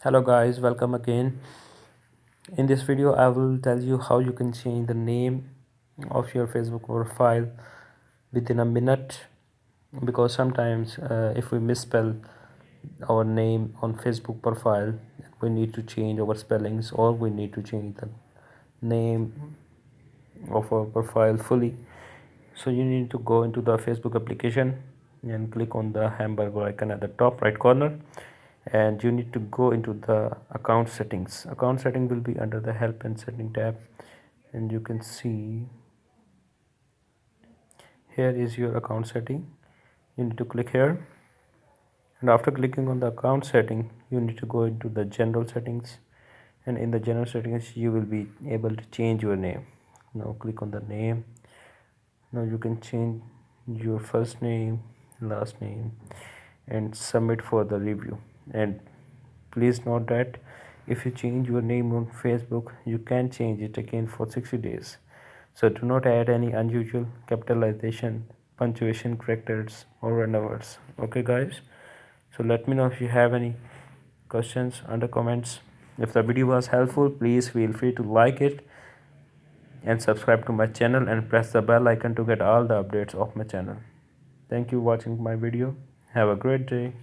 Hello guys, welcome again. In this video I will tell you how you can change the name of your Facebook profile within a minute, because sometimes if we misspell our name on Facebook profile, we need to change our spellings, or we need to change the name of our profile fully. So you need to go into the Facebook application and click on the hamburger icon at the top right corner, and you need to go into the account settings. Account setting will be under the help and setting tab, and you can see here is your account setting. You need to click here, and after clicking on the account setting you need to go into the general settings, and in the general settings you will be able to change your name. Now click on the name. Now you can change your first name, last name, and submit for the review. And please note that if you change your name on Facebook, you can change it again for 60 days. So do not add any unusual capitalization, punctuation characters, or random words. Okay guys, so let me know if you have any questions under comments. If the video was helpful, please feel free to like it and subscribe to my channel and press the bell icon to get all the updates of my channel. Thank you for watching my video. Have a great day.